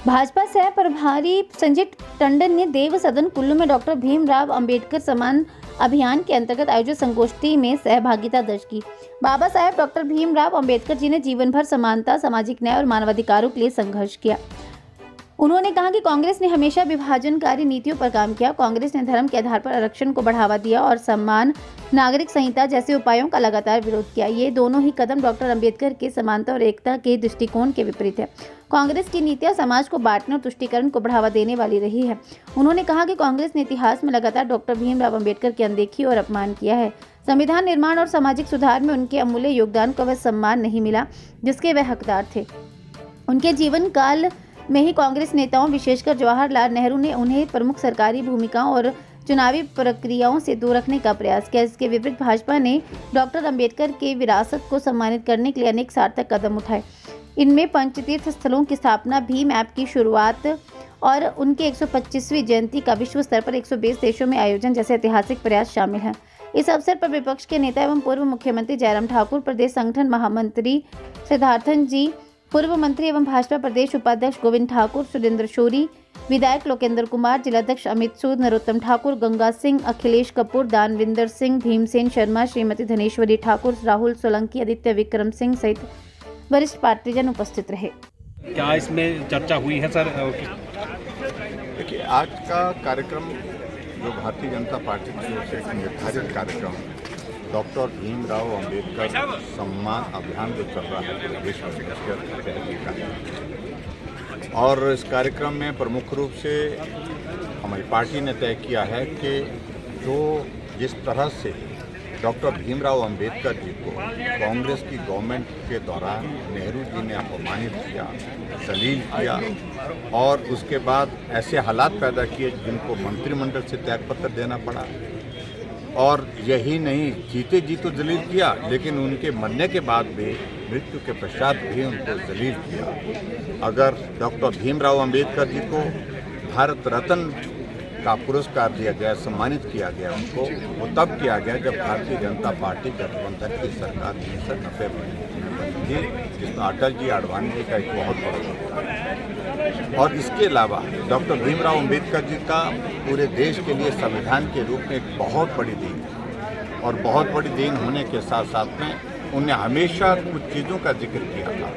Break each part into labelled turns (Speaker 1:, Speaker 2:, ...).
Speaker 1: भाजपा सह प्रभारी संजय टंडन ने देव सदन कुल्लू में डॉक्टर भीमराव अंबेडकर सम्मान अभियान के अंतर्गत आयोजित संगोष्ठी में सहभागिता दर्ज की। बाबा साहेब डॉक्टर भीमराव अंबेडकर जी ने जीवन भर समानता, सामाजिक न्याय और मानवाधिकारों के लिए संघर्ष किया। उन्होंने कहा कि कांग्रेस ने हमेशा विभाजनकारी नीतियों पर काम किया। कांग्रेस ने धर्म के आधार पर आरक्षण को बढ़ावा दिया और सम्मान नागरिक संहिता जैसे उपायों का लगातार विरोध किया। ये दोनों ही कदम डॉक्टर अंबेडकर के समानता और एकता के दृष्टिकोण के विपरीत है। कांग्रेस की नीतियां समाज को बांटने और तुष्टीकरण को बढ़ावा देने वाली रही है। उन्होंने कहा कि कांग्रेस ने इतिहास में लगातार डॉक्टर भीमराव अंबेडकर की अनदेखी और अपमान किया है। संविधान निर्माण और सामाजिक सुधार में उनके अमूल्य योगदान को वह सम्मान नहीं मिला जिसके वह हकदार थे। उनके जीवन काल में ही कांग्रेस नेताओं, विशेषकर जवाहरलाल नेहरू ने उन्हें प्रमुख सरकारी भूमिकाओं और चुनावी प्रक्रियाओं से दूर रखने का प्रयास किया। इसके विपरीत भाजपा ने डॉक्टर अंबेडकर के विरासत को सम्मानित करने के लिए अनेक सार्थक कदम उठाए। इनमें पंचतीर्थ स्थलों की स्थापना, भीम ऐप की शुरुआत और उनके 125वीं जयंती का विश्व स्तर पर 120 देशों में आयोजन जैसे ऐतिहासिक प्रयास शामिल हैं। इस अवसर पर विपक्ष के नेता एवं पूर्व मुख्यमंत्री जयराम ठाकुर, प्रदेश संगठन महामंत्री सिद्धार्थन जी, पूर्व मंत्री एवं भाजपा प्रदेश उपाध्यक्ष गोविंद ठाकुर, सुरेंद्र शोरी, विधायक लोकेंद्र कुमार, जिलाध्यक्ष अमित सूद, नरोत्तम ठाकुर, गंगा सिंह, अखिलेश कपूर, दानविंदर सिंह, भीमसेन शर्मा, श्रीमती धनेश्वरी ठाकुर, राहुल सोलंकी, आदित्य विक्रम सिंह सहित वरिष्ठ पार्टीजन उपस्थित रहे।
Speaker 2: क्या इसमें चर्चा हुई है सर?
Speaker 3: देखिए, आज का कार्यक्रम जो भारतीय जनता पार्टी की ओर से एक निर्धारित कार्यक्रम डॉक्टर भीमराव अंबेडकर सम्मान अभियान जो चल रहा है पूरे देश में, इसके तहत का है। और इस कार्यक्रम में प्रमुख रूप से हमारी पार्टी ने तय किया है कि जिस तरह से डॉक्टर भीमराव अंबेडकर जी को कांग्रेस की गवर्नमेंट के दौरान नेहरू जी ने अपमानित किया, जलील किया और उसके बाद ऐसे हालात पैदा किए जिनको मंत्रिमंडल से त्यागपत्र देना पड़ा। और यही नहीं, जीते जी तो जलील किया, लेकिन उनके मरने के बाद भी, मृत्यु के पश्चात भी उनको जलील किया। अगर डॉक्टर भीमराव अंबेडकर जी को भारत रत्न का पुरस्कार दिया गया, सम्मानित किया गया उनको, वो तब किया गया जब भारतीय जनता पार्टी गठबंधन की सरकार 1990 में बनी थी, जिसमें अटल जी, आडवाणी जी का एक बहुत बड़ा योगदान है। और इसके अलावा डॉक्टर भीमराव अंबेडकर जी का पूरे देश के लिए संविधान के रूप में एक बहुत बड़ी देन है। और बहुत बड़ी देन होने के साथ साथ में उन्हें हमेशा कुछ चीज़ों का जिक्र किया था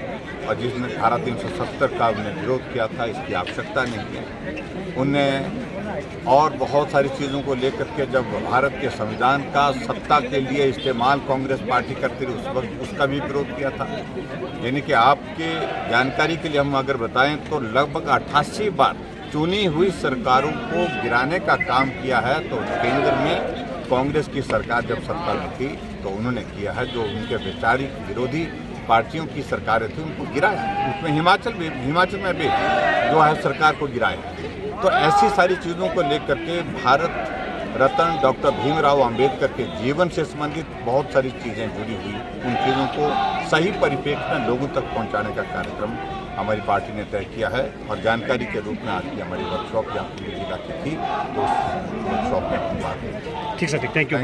Speaker 3: और जिसने धारा 370 का उन्हें विरोध किया था, इसकी आवश्यकता नहीं है। उन्हें और बहुत सारी चीज़ों को लेकर के जब भारत के संविधान का सत्ता के लिए इस्तेमाल कांग्रेस पार्टी करती रही, उस वक्त उसका भी विरोध किया था। यानी कि आपके जानकारी के लिए हम अगर बताएं तो लगभग 88 बार चुनी हुई सरकारों को गिराने का काम किया है। तो केंद्र में कांग्रेस की सरकार जब सत्ता में थी तो उन्होंने किया है, जो उनके वैचारिक विरोधी पार्टियों की सरकारें थी उनको गिराया। उसमें हिमाचल में भी जो है सरकार को गिराया। तो ऐसी सारी चीज़ों को लेकर के भारत रत्न डॉक्टर भीमराव अंबेडकर के जीवन से संबंधित बहुत सारी चीज़ें जुड़ी हुई, उन चीज़ों को सही परिप्रेक्ष्य में लोगों तक पहुंचाने का कार्यक्रम हमारी पार्टी ने तय किया है। और जानकारी के रूप में आज की हमारी वर्कशॉप यहाँ पूरी जिला की थी, तो उस वर्कशॉप में हम बात।
Speaker 2: ठीक सर, थैंक यू।